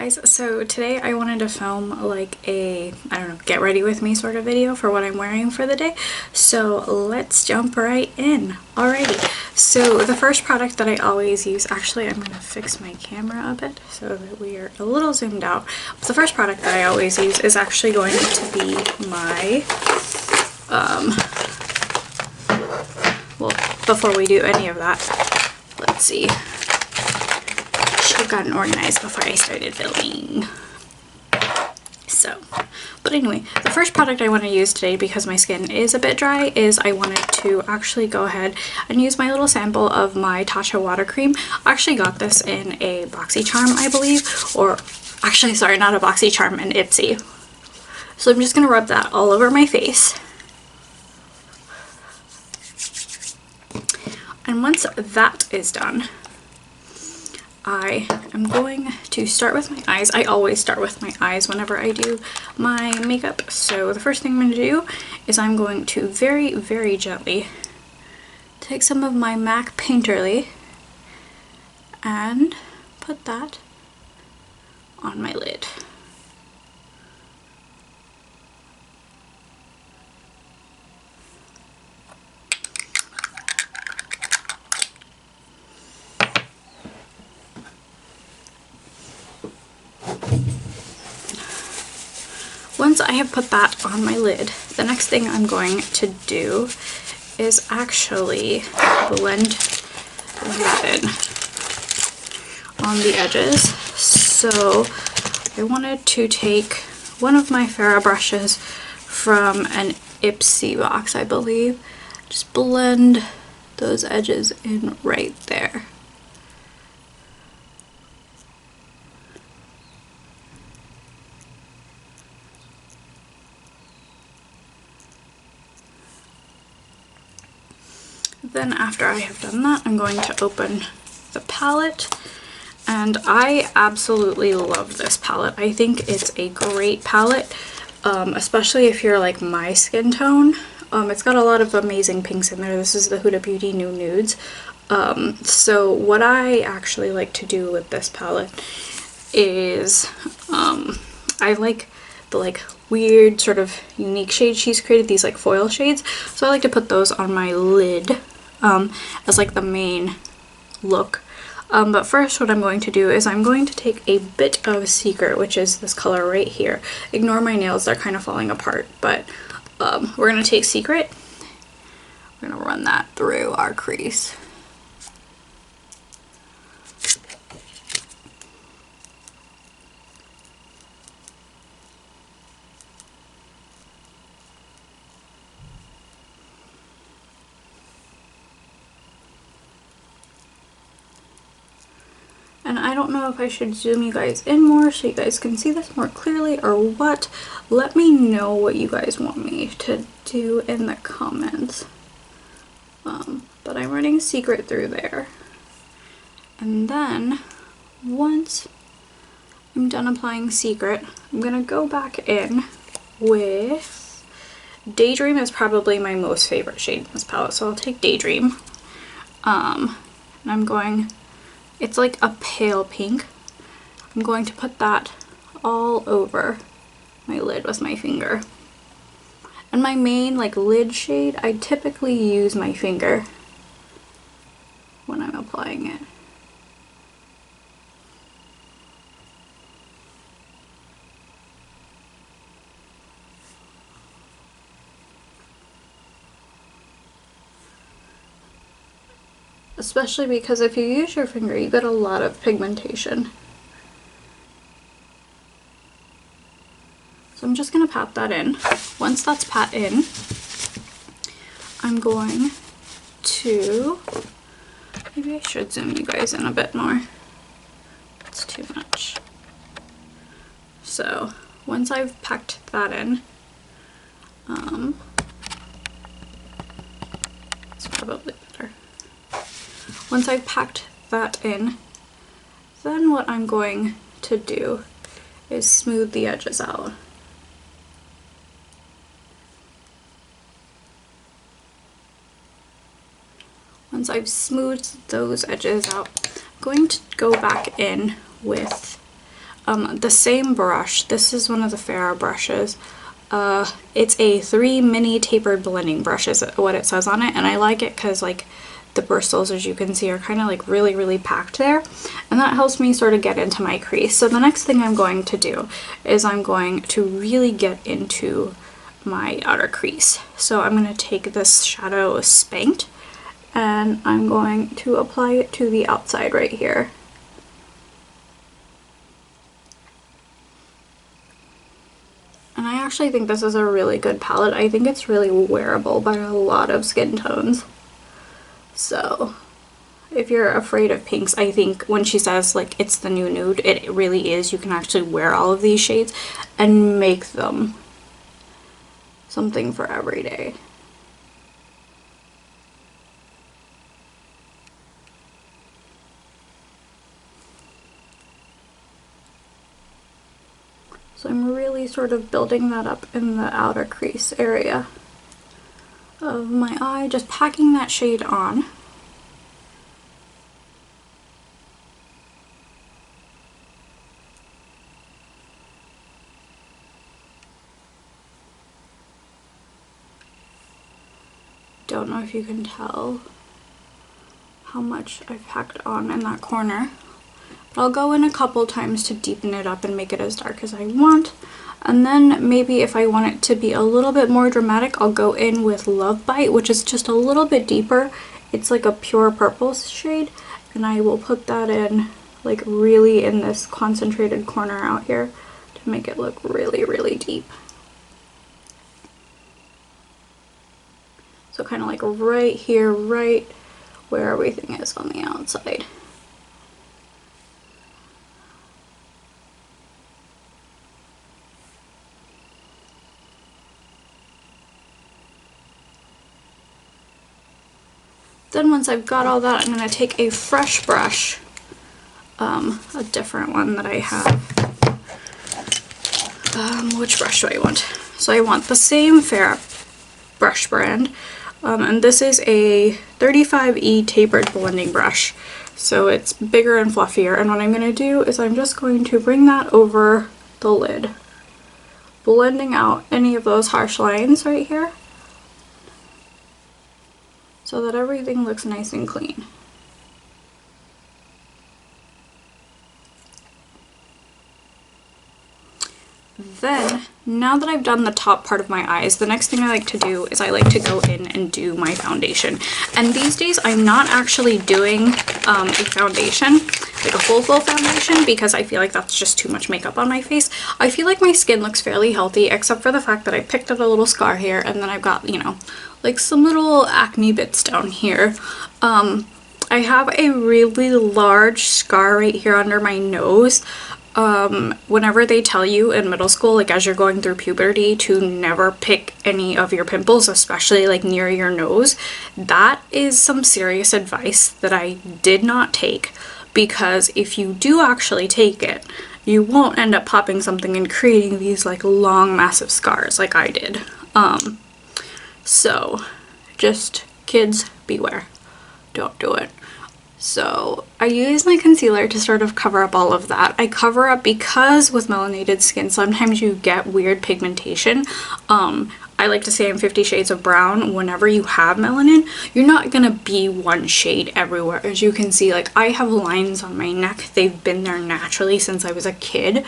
guys, so today I wanted to film like a, I don't know, get ready with me sort of video for what I'm wearing for the day. So let's jump right in. Alrighty, so the first product that I always use, actually I'm going to fix my camera a bit so that we are a little zoomed out. But the first product that I always use is actually going to be my, well, before we do any of that, let's see. Should have gotten organized before I started filming. So, but anyway, the first product I want to use today, because my skin is a bit dry, is I wanted to actually go ahead and use my little sample of my Tatcha water cream. I actually got this in a BoxyCharm, I believe, or actually, sorry, not a BoxyCharm, an Ipsy. So I'm just going to rub that all over my face. And once that is done, I am going to start with my eyes. I always start with my eyes whenever I do my makeup. So the first thing I'm going to do is I'm going to very, very gently take some of my MAC Painterly and put that on my lid. Once I have put that on my lid, the next thing I'm going to do is actually blend that in on the edges. So I wanted to take one of my Farrah brushes from an Ipsy box, I believe. Just blend those edges in right there. Then after I have done that, I'm going to open the palette, and I absolutely love this palette. I think it's a great palette, especially if you're like my skin tone. It's got a lot of amazing pinks in there. This is the Huda Beauty New Nudes. So what I actually like to do with this palette is I like the weird sort of unique shades she's created, these like foil shades. So I like to put those on my lid as like the main look. But first what I'm going to do is I'm going to take a bit of Secret, which is this color right here. Ignore my nails, they're kind of falling apart, but we're going to take Secret. We're going to run that through our crease. And I don't know if I should zoom you guys in more so you guys can see this more clearly or what. Let me know what you guys want me to do in the comments. But I'm running Secret through there. And then once I'm done applying Secret, I'm going to go back in with Daydream. Is probably my most favorite shade in this palette. So I'll take Daydream. And I'm going... It's like a pale pink. I'm going to put that all over my lid with my finger. And my main lid shade, I typically use my finger when I'm applying it. Especially because if you use your finger, you get a lot of pigmentation. So I'm just going to pat that in. Once that's pat in, I'm going to, maybe I should zoom you guys in a bit more. It's too much. So once I've packed that in, it's probably better. Once I've packed that in, then what I'm going to do is smooth the edges out. Once I've smoothed those edges out, I'm going to go back in with the same brush. This is one of the Farrah brushes. It's a 3 mini tapered blending brush is what it says on it, and I like it because like the bristles, as you can see, are kind of like really packed there, and that helps me sort of get into my crease. So the next thing I'm going to do is I'm going to really get into my outer crease. So I'm going to take this shadow Spanked and I'm going to apply it to the outside right here. And I actually think this is a really good palette. I think it's really wearable by a lot of skin tones. So if you're afraid of pinks, I think when she says like it's the new nude, it really is. You can actually wear all of these shades and make them something for every day. So I'm really sort of building that up in the outer crease area of my eye, just packing that shade on. Don't know if you can tell how much I've packed on in that corner. But I'll go in a couple times to deepen it up and make it as dark as I want. And then maybe if I want it to be a little bit more dramatic, I'll go in with Love Bite, which is just a little bit deeper. It's like a pure purple shade, and I will put that in like really in this concentrated corner out here to make it look really deep. So kind of like right here, right where everything is on the outside. Then once I've got all that, I'm going to take a fresh brush, a different one that I have. Which brush do I want? So I want the same Farrah brush brand, and this is a 35E tapered blending brush. So it's bigger and fluffier, and what I'm going to do is I'm just going to bring that over the lid, blending out any of those harsh lines right here, so that everything looks nice and clean. Then, now that I've done the top part of my eyes, the next thing I like to do is I like to go in and do my foundation. And these days I'm not actually doing a foundation, like a full foundation, because I feel like that's just too much makeup on my face. I feel like my skin looks fairly healthy, except for the fact that I picked up a little scar here, and then I've got, you know, like some little acne bits down here. I have a really large scar right here under my nose. Whenever they tell you in middle school, like as you're going through puberty, to never pick any of your pimples, especially like near your nose, that is some serious advice that I did not take, because if you do actually take it, you won't end up popping something and creating these like long massive scars like I did. So just kids beware, don't do it. So I use my concealer to sort of cover up all of that. I cover up because with melanated skin sometimes you get weird pigmentation. I like to say I'm 50 shades of brown. Whenever you have melanin, you're not gonna be one shade everywhere. As you can see, like I have lines on my neck. They've been there naturally since I was a kid.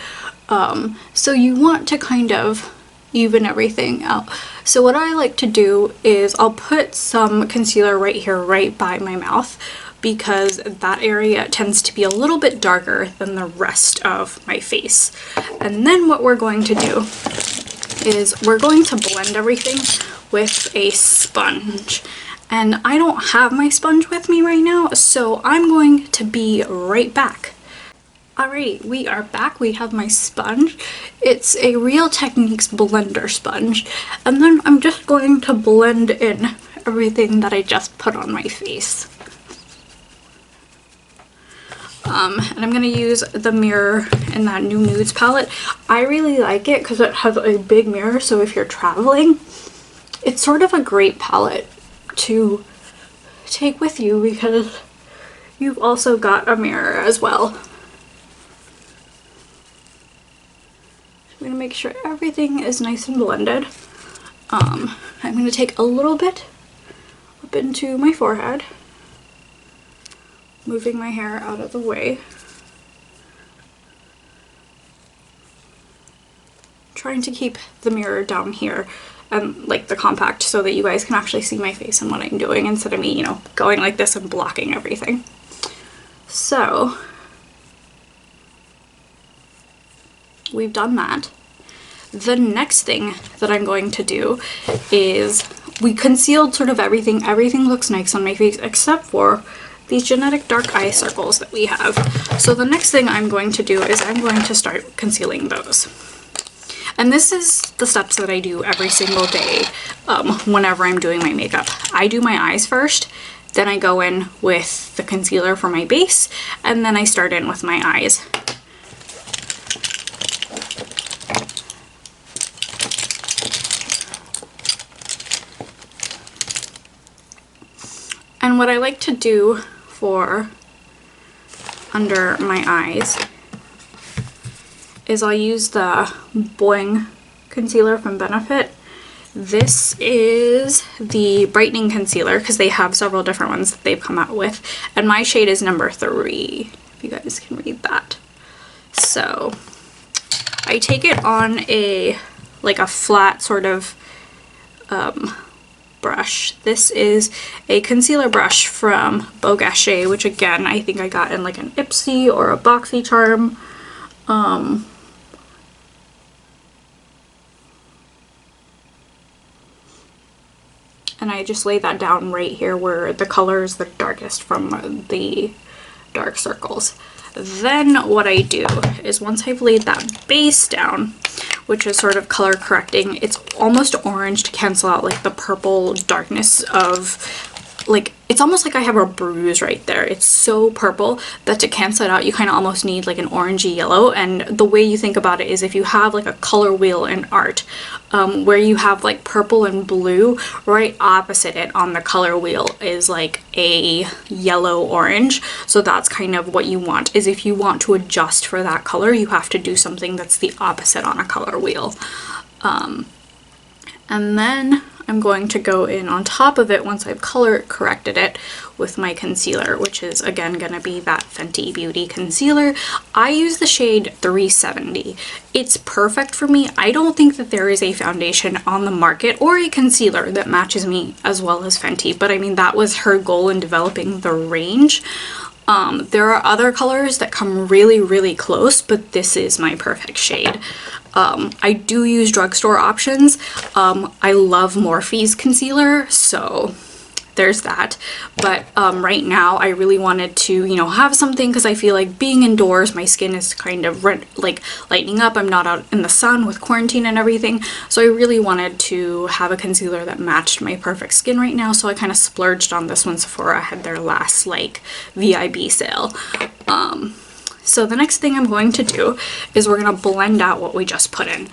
So you want to kind of even everything out. So what I like to do is I'll put some concealer right here, right by my mouth, because that area tends to be a little bit darker than the rest of my face. And then what we're going to do is we're going to blend everything with a sponge. And I don't have my sponge with me right now, so I'm going to be right back. Alright, we are back. We have my sponge. It's a Real Techniques blender sponge. And then I'm just going to blend in everything that I just put on my face. And I'm going to use the mirror in that new Nudes palette. I really like it because it has a big mirror, so if you're traveling, it's sort of a great palette to take with you because you've also got a mirror as well. make sure everything is nice and blended. I'm going to take a little bit up into my forehead, moving my hair out of the way. Trying to keep the mirror down here and like the compact so that you guys can actually see my face and what I'm doing instead of me, you know, going like this and blocking everything. So we've done that. The next thing that I'm going to do is we concealed sort of everything. Everything looks nice on my face except for these genetic dark eye circles that we have. So the next thing I'm going to do is I'm going to start concealing those. And this is the steps that I do every single day whenever I'm doing my makeup. I do my eyes first, then I go in with the concealer for my base, and then I start in with my eyes. And what I like to do for under my eyes is I'll use the Boing concealer from Benefit. This is the brightening concealer because they have several different ones that they've come out with, and my shade is number 3, if you guys can read that. So I take it on a flat sort of brush. This is a concealer brush from Beaugachet, which again I think I got in like an Ipsy or a BoxyCharm. And I just lay that down right here where the color is the darkest from the dark circles. Then what I do is once I've laid that base down, which is sort of color correcting, it's almost orange to cancel out like the purple darkness of, like, it's almost like I have a bruise right there. It's so purple that to cancel it out you kind of almost need like an orangey yellow. And the way you think about it is if you have like a color wheel in art where you have like purple and blue, right opposite it on the color wheel is like a yellow orange. So that's kind of what you want, is if you want to adjust for that color you have to do something that's the opposite on a color wheel. And then I'm going to go in on top of it once I've color corrected it with my concealer, which is again going to be that Fenty Beauty concealer. I use the shade 370. It's perfect for me. I don't think that there is a foundation on the market or a concealer that matches me as well as Fenty, but I mean that was her goal in developing the range. There are other colors that come really close, but this is my perfect shade. I do use drugstore options. I love Morphe's concealer, so there's that. But right now I really wanted to, you know, have something because I feel like being indoors, my skin is kind of like lightening up. I'm not out in the sun with quarantine and everything, so I really wanted to have a concealer that matched my perfect skin right now. So I kind of splurged on this one. Sephora had their last like VIB sale. So the next thing I'm going to do is we're going to blend out what we just put in.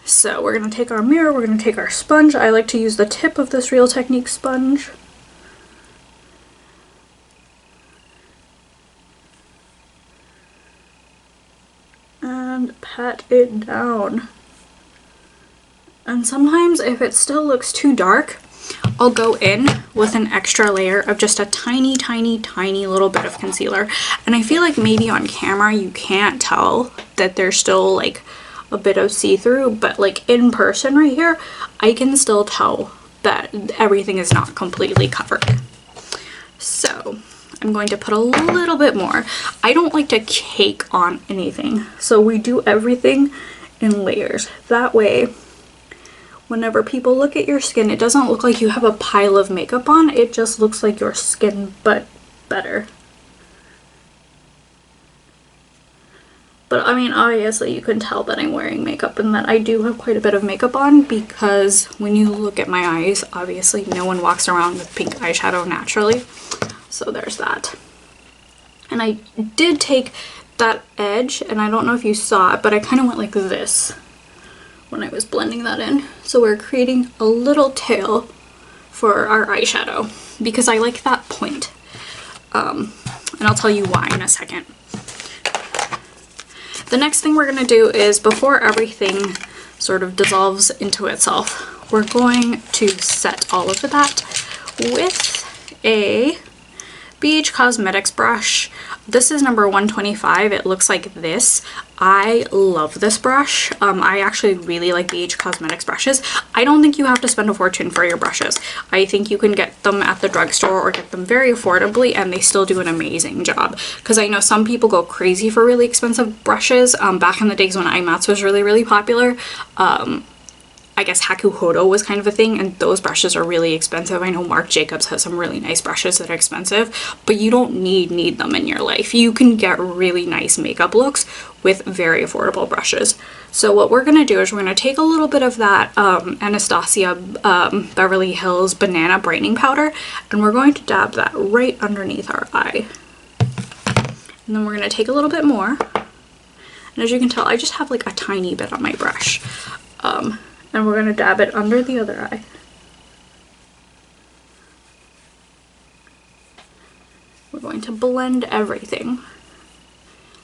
So we're going to take our mirror, we're going to take our sponge. I like to use the tip of this Real Technique sponge. And pat it down. And sometimes if it still looks too dark, I'll go in with an extra layer of just a tiny little bit of concealer. And I feel like maybe on camera you can't tell that there's still like a bit of see-through, but like in person right here, I can still tell that everything is not completely covered. So I'm going to put a little bit more. I don't like to cake on anything, so we do everything in layers. That way, whenever people look at your skin, it doesn't look like you have a pile of makeup on, it just looks like your skin, but better. But I mean, obviously you can tell that I'm wearing makeup and that I do have quite a bit of makeup on, because when you look at my eyes, obviously no one walks around with pink eyeshadow naturally. So there's that. And I did take that edge, and I don't know if you saw it, but I kind of went like this when I was blending that in. So we're creating a little tail for our eyeshadow because I like that point. And I'll tell you why in a second. The next thing we're going to do is, before everything sort of dissolves into itself, we're going to set all of that with a BH Cosmetics brush. This is number 125. It looks like this. I love this brush. I actually really like BH Cosmetics brushes. I don't think you have to spend a fortune for your brushes. I think you can get them at the drugstore or get them very affordably and they still do an amazing job. Because I know some people go crazy for really expensive brushes. Back in the days when iMats was really, really popular, I guess Haku Hodo was kind of a thing, and those brushes are really expensive. I know Marc Jacobs has some really nice brushes that are expensive, but you don't need them in your life. You can get really nice makeup looks with very affordable brushes. So what we're going to do is we're going to take a little bit of that Anastasia Beverly Hills Banana Brightening Powder, and we're going to dab that right underneath our eye. And then we're going to take a little bit more, and as you can tell, I just have like a tiny bit on my brush. And we're going to dab it under the other eye. We're going to blend everything.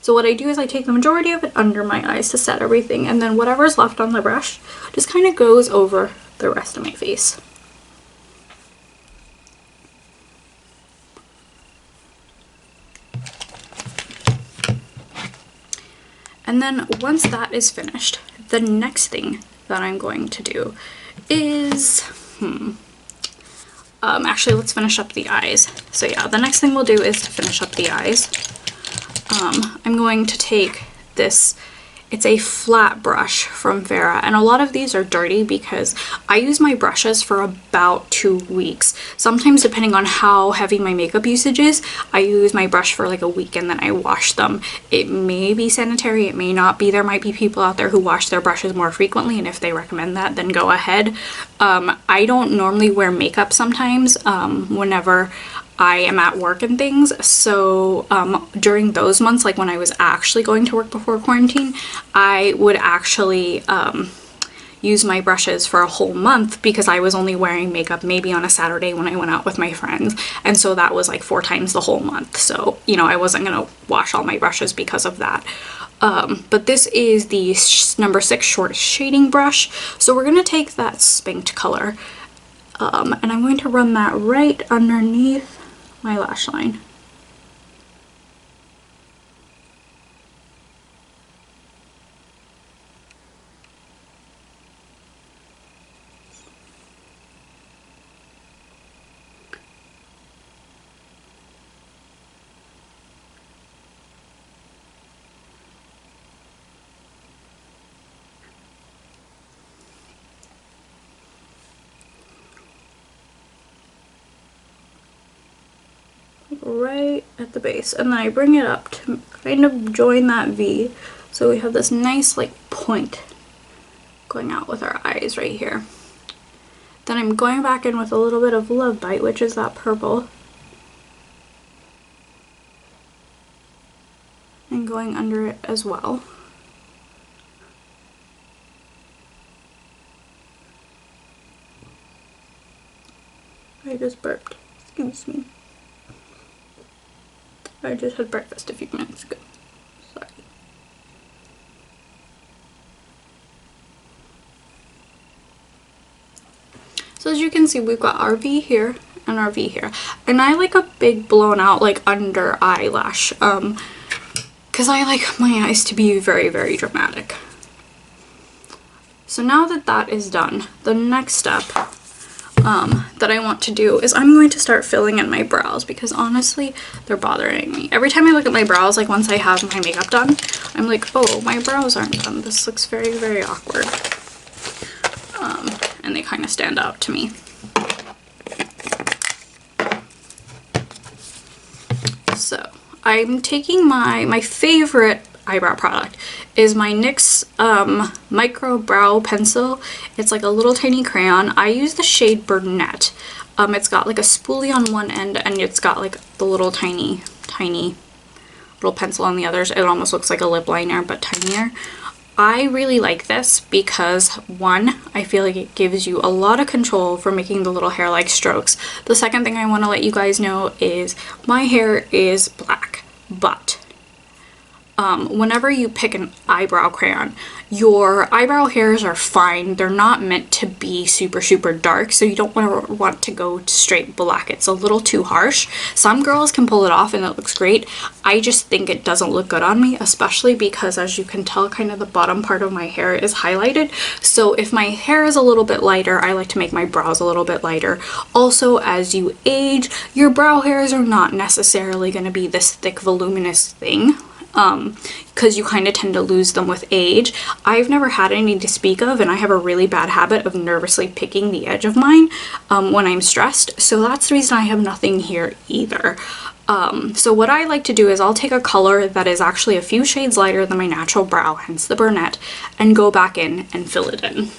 So what I do is I take the majority of it under my eyes to set everything, and then whatever's left on the brush just kind of goes over the rest of my face. And then once that is finished, the next thing that I'm going to do is, actually let's finish up the eyes. So yeah, the next thing we'll do is to finish up the eyes. I'm going to take this, it's a flat brush from Vera, and a lot of these are dirty because I use my brushes for about 2 weeks. Sometimes, depending on how heavy my makeup usage is, I use my brush for like a week and then I wash them. It may be sanitary, it may not be. There might be people out there who wash their brushes more frequently, and if they recommend that, then go ahead. I don't normally wear makeup sometimes whenever I am at work and things, so during those months, like when I was actually going to work before quarantine, I would actually use my brushes for a whole month because I was only wearing makeup maybe on a Saturday when I went out with my friends, and so that was like 4 times the whole month. So, you know, I wasn't gonna wash all my brushes because of that. But this is the number 6 short shading brush, so we're gonna take that Spinked color and I'm going to run that right underneath my lash line. Right at the base, and then I bring it up to kind of join that V, so we have this nice like point going out with our eyes right here. Then I'm going back in with a little bit of Love Bite, which is that purple, and going under it as well. I just burped, excuse me. I just had breakfast a few minutes ago. Sorry. So as you can see, we've got our V here and our V here. And I like a big blown out like under eyelash because I like my eyes to be very, very dramatic. So now that that is done, the next step that I want to do is I'm going to start filling in my brows because honestly they're bothering me. Every time I look at my brows, like once I have my makeup done, I'm like, oh, my brows aren't done. This looks very, very awkward. And they kind of stand out to me. So I'm taking my favorite eyebrow product is my NYX micro brow pencil. It's like a little tiny crayon. I use the shade Burnett. It's got like a spoolie on one end and it's got like the little tiny little pencil on the others. It almost looks like a lip liner but tinier. I really like this because, one, I feel like it gives you a lot of control for making the little hair-like strokes. The second thing I want to let you guys know is my hair is black, but whenever you pick an eyebrow crayon, your eyebrow hairs are fine. They're not meant to be super dark, so you don't want to go straight black. It's a little too harsh. Some girls can pull it off and it looks great. I just think it doesn't look good on me, especially because, as you can tell, kind of the bottom part of my hair is highlighted. So if my hair is a little bit lighter, I like to make my brows a little bit lighter. Also, as you age, your brow hairs are not necessarily going to be this thick, voluminous thing, because you kind of tend to lose them with age. I've never had any to speak of, and I have a really bad habit of nervously picking the edge of mine when I'm stressed, so that's the reason I have nothing here either. So what I like to do is I'll take a color that is actually a few shades lighter than my natural brow, hence the brunette, and go back in and fill it in.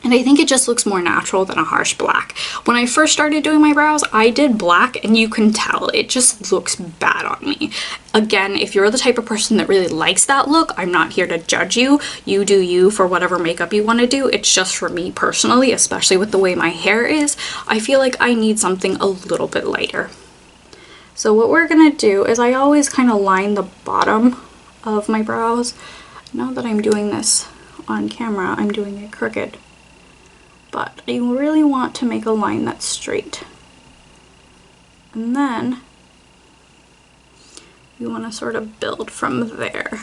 And I think it just looks more natural than a harsh black. When I first started doing my brows, I did black, and you can tell it just looks bad on me. Again, if you're the type of person that really likes that look, I'm not here to judge you. You do you for whatever makeup you want to do. It's just for me personally, especially with the way my hair is, I feel like I need something a little bit lighter. So what we're gonna do is I always kind of line the bottom of my brows. Now that I'm doing this on camera, I'm doing it crooked. But you really want to make a line that's straight. And then you want to sort of build from there.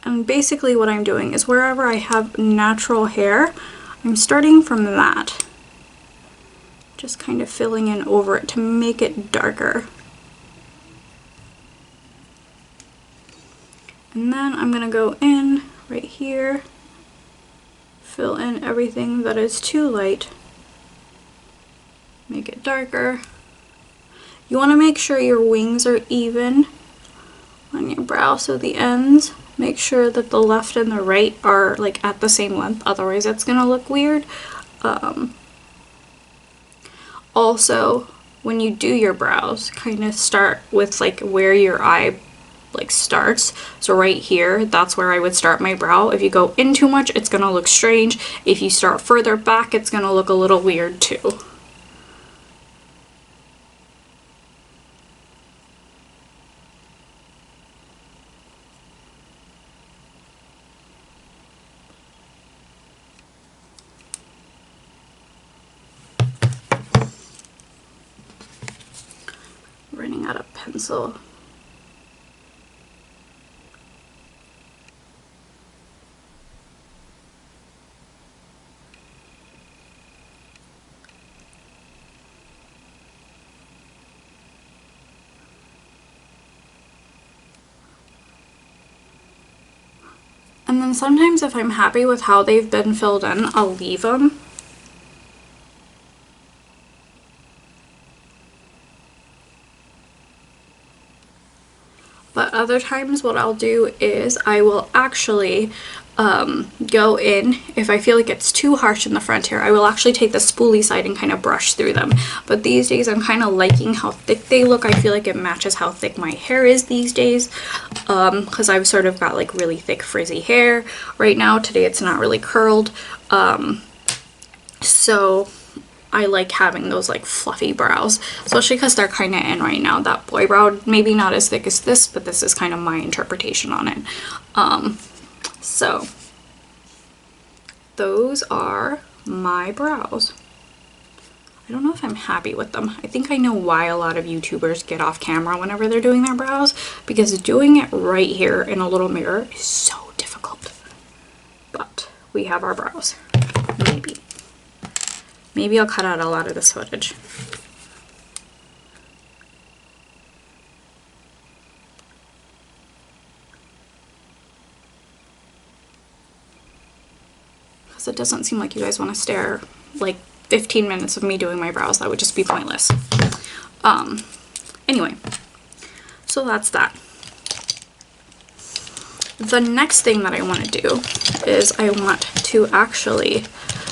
And basically what I'm doing is wherever I have natural hair, I'm starting from that. Just kind of filling in over it to make it darker. And then I'm going to go in right here, fill in everything that is too light, make it darker. You want to make sure your wings are even on your brow, so the ends, make sure that the left and the right are like at the same length, otherwise it's going to look weird. Also, when you do your brows, kind of start with like where your eye like starts. So right here, that's where I would start my brow. If you go in too much, it's gonna look strange. If you start further back, it's gonna look a little weird too. Running out of pencil. And then sometimes if I'm happy with how they've been filled in, I'll leave them. But other times what I'll do is I will actually go in, if I feel like it's too harsh in the front here, I will actually take the spoolie side and kind of brush through them. But these days I'm kind of liking how thick they look. I feel like it matches how thick my hair is these days, because I've sort of got like really thick frizzy hair right now. Today it's not really curled, so I like having those like fluffy brows, especially because they're kind of in right now. That boy brow, maybe not as thick as this, but this is kind of my interpretation on it. So those are my brows. I don't know if I'm happy with them. I think I know why a lot of YouTubers get off camera whenever they're doing their brows, because doing it right here in a little mirror is so difficult. But we have our brows. Maybe I'll cut out a lot of this footage. Because it doesn't seem like you guys want to stare like 15 minutes of me doing my brows. That would just be pointless. Anyway, so that's that. The next thing that I want to do is I want to actually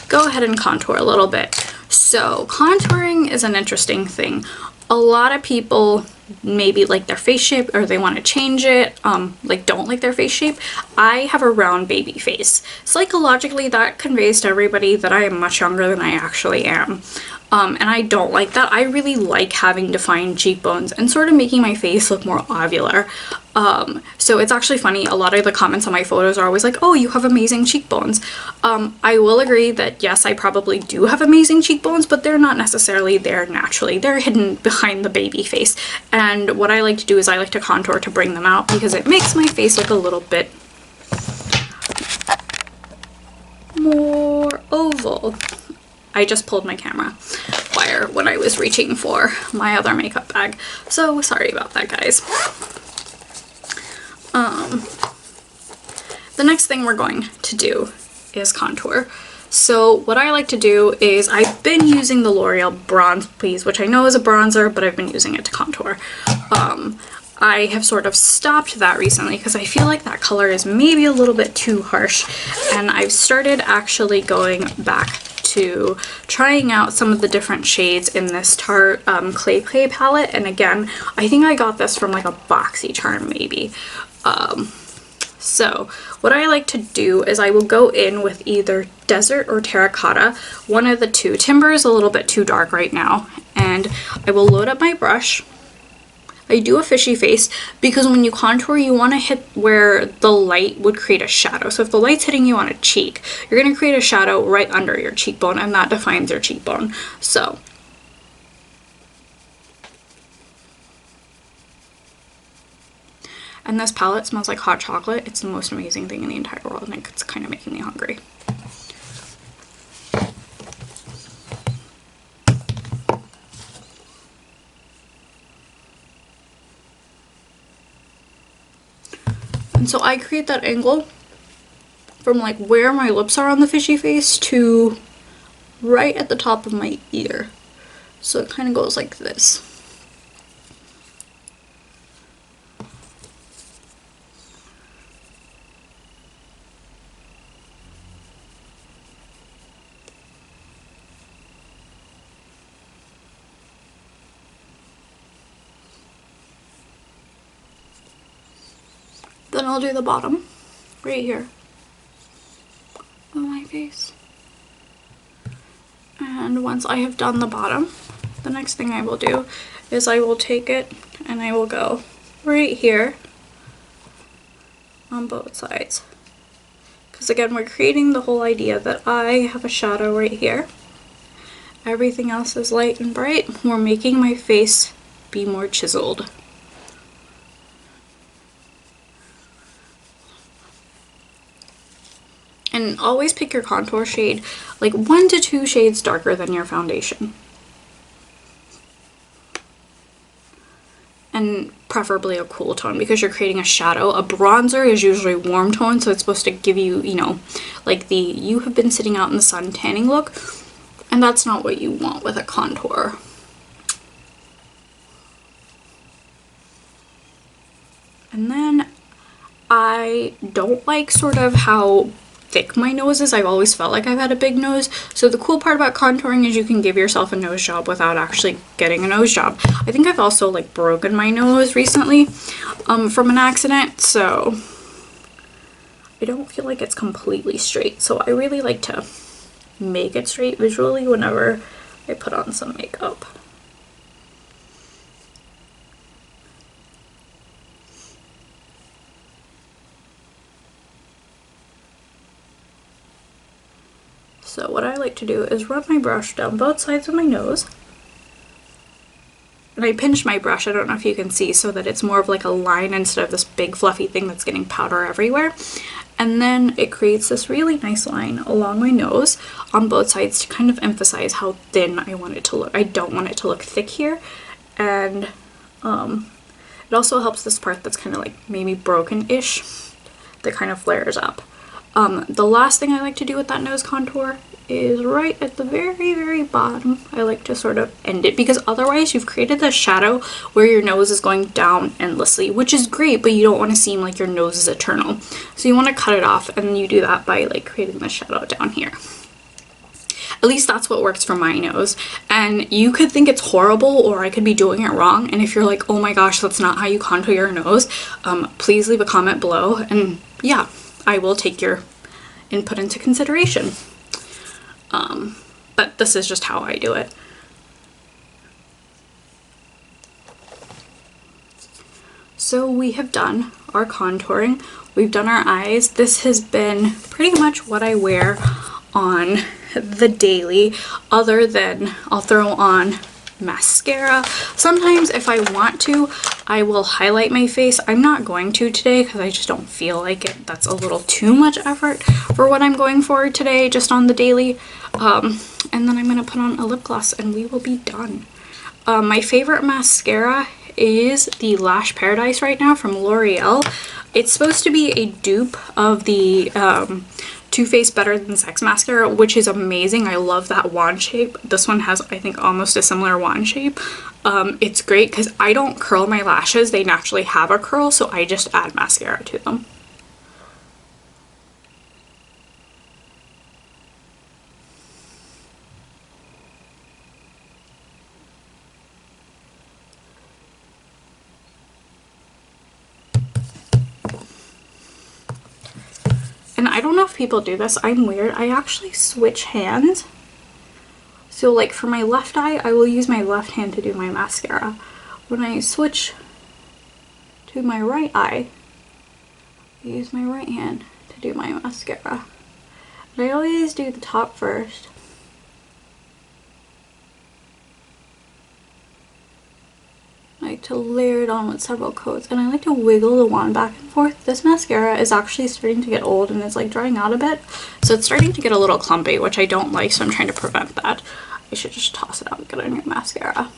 go ahead and contour a little bit. So contouring is an interesting thing. A lot of people maybe like their face shape or they want to change it, like don't like their face shape. I have a round baby face. Psychologically, that conveys to everybody that I am much younger than I actually am. And I don't like that. I really like having defined cheekbones and sort of making my face look more ovular. So it's actually funny, a lot of the comments on my photos are always like, oh, you have amazing cheekbones. I will agree that yes, I probably do have amazing cheekbones, but they're not necessarily there naturally. They're hidden behind the baby face. And what I like to do is I like to contour to bring them out because it makes my face look a little bit more oval. I just pulled my camera wire when I was reaching for my other makeup bag. So sorry about that, guys. The next thing we're going to do is contour. So what I like to do is I've been using the L'Oreal Bronze Please, which I know is a bronzer, but I've been using it to contour. I have sort of stopped that recently because I feel like that color is maybe a little bit too harsh, and I've started actually going back to trying out some of the different shades in this Tarte Clay palette. And again, I think I got this from like a BoxyCharm maybe. So what I like to do is I will go in with either Desert or Terracotta, one of the two. Timber is a little bit too dark right now, and I will load up my brush. I do a fishy face because when you contour, you want to hit where the light would create a shadow. So if the light's hitting you on a cheek, you're going to create a shadow right under your cheekbone, and that defines your cheekbone. So and this palette smells like hot chocolate. It's the most amazing thing in the entire world, and it's kind of making me hungry. And so I create that angle from like where my lips are on the fishy face to right at the top of my ear. So it kind of goes like this. Then I'll do the bottom right here on my face. And once I have done the bottom, the next thing I will do is I will take it and I will go right here on both sides. Because again, we're creating the whole idea that I have a shadow right here. Everything else is light and bright. We're making my face be more chiseled. And always pick your contour shade like 1 to 2 shades darker than your foundation. And preferably a cool tone because you're creating a shadow. A bronzer is usually warm tone, so it's supposed to give you, you know, like the you have been sitting out in the sun tanning look. And that's not what you want with a contour. And then I don't like sort of how thick my nose is. I've always felt like I've had a big nose. So the cool part about contouring is you can give yourself a nose job without actually getting a nose job. I think I've also like broken my nose recently from an accident. So I don't feel like it's completely straight. So I really like to make it straight visually whenever I put on some makeup. So what I like to do is run my brush down both sides of my nose. And I pinch my brush, I don't know if you can see, so that it's more of like a line instead of this big fluffy thing that's getting powder everywhere. And then it creates this really nice line along my nose on both sides to kind of emphasize how thin I want it to look. I don't want it to look thick here. And it also helps this part that's kind of like maybe broken-ish that kind of flares up. The last thing I like to do with that nose contour is right at the very, very bottom. I like to sort of end it because otherwise you've created this shadow where your nose is going down endlessly, which is great, but you don't want to seem like your nose is eternal. So you want to cut it off, and you do that by like creating the shadow down here. At least that's what works for my nose. And you could think it's horrible, or I could be doing it wrong. And if you're like, oh my gosh, that's not how you contour your nose, please leave a comment below. And yeah, I will take your input into consideration. But this is just how I do it. So we have done our contouring, we've done our eyes. This has been pretty much what I wear on the daily, other than I'll throw on mascara. Sometimes if I want to, I will highlight my face. I'm not going to today because I just don't feel like it. That's a little too much effort for what I'm going for today, just on the daily. And then I'm going to put on a lip gloss and we will be done. My favorite mascara is the Lash Paradise right now from L'Oreal. It's supposed to be a dupe of the Too Faced Better Than Sex mascara, which is amazing. I love that wand shape. This one has, I think, almost a similar wand shape. It's great because I don't curl my lashes. They naturally have a curl, so I just add mascara to them. And I don't know if people do this, I'm weird. I actually switch hands. So like for my left eye, I will use my left hand to do my mascara. When I switch to my right eye, I use my right hand to do my mascara. And I always do the top first. I like to layer it on with several coats, and I like to wiggle the wand back and forth. This mascara is actually starting to get old and it's like drying out a bit, so it's starting to get a little clumpy, which I don't like, so I'm trying to prevent that. I should just toss it out and get a new mascara.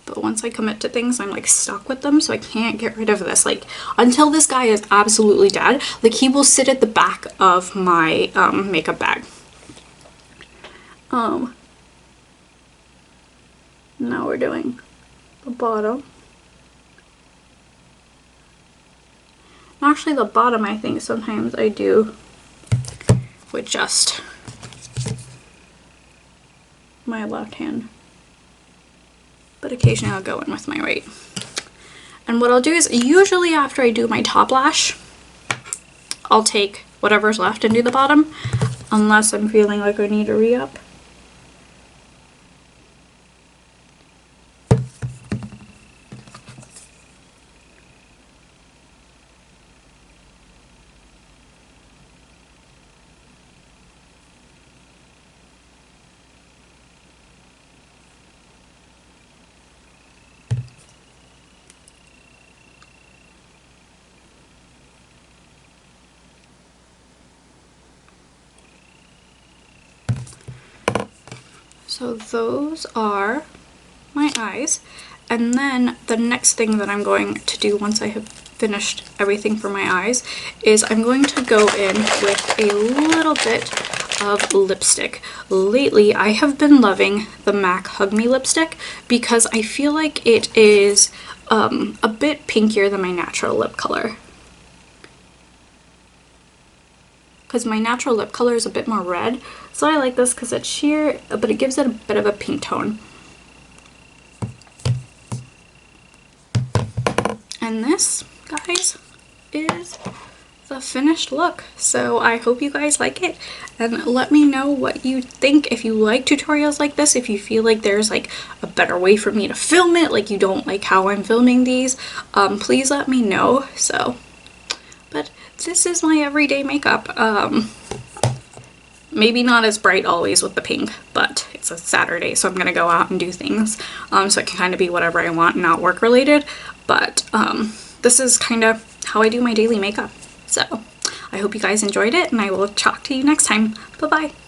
But once I commit to things, I'm like stuck with them, so I can't get rid of this. Like until this guy is absolutely dead, like he will sit at the back of my makeup bag. Now we're doing the bottom. Actually, the bottom I think sometimes I do with just my left hand, but occasionally I'll go in with my right. And what I'll do is usually after I do my top lash, I'll take whatever's left and do the bottom, unless I'm feeling like I need to re-up. So those are my eyes, and then the next thing that I'm going to do once I have finished everything for my eyes is I'm going to go in with a little bit of lipstick. Lately I have been loving the MAC Hug Me lipstick because I feel like it is a bit pinkier than my natural lip color. Because my natural lip color is a bit more red, so I like this because it's sheer, but it gives it a bit of a pink tone. And this, guys, is the finished look. So I hope you guys like it, and let me know what you think. If you like tutorials like this, if you feel like there's like a better way for me to film it, like you don't like how I'm filming these, please let me know. So, but this is my everyday makeup. Maybe not as bright always with the pink, but it's a Saturday, so I'm gonna go out and do things, so it can kind of be whatever I want, not work related. But this is kind of how I do my daily makeup. So I hope you guys enjoyed it, and I will talk to you next time. Bye bye.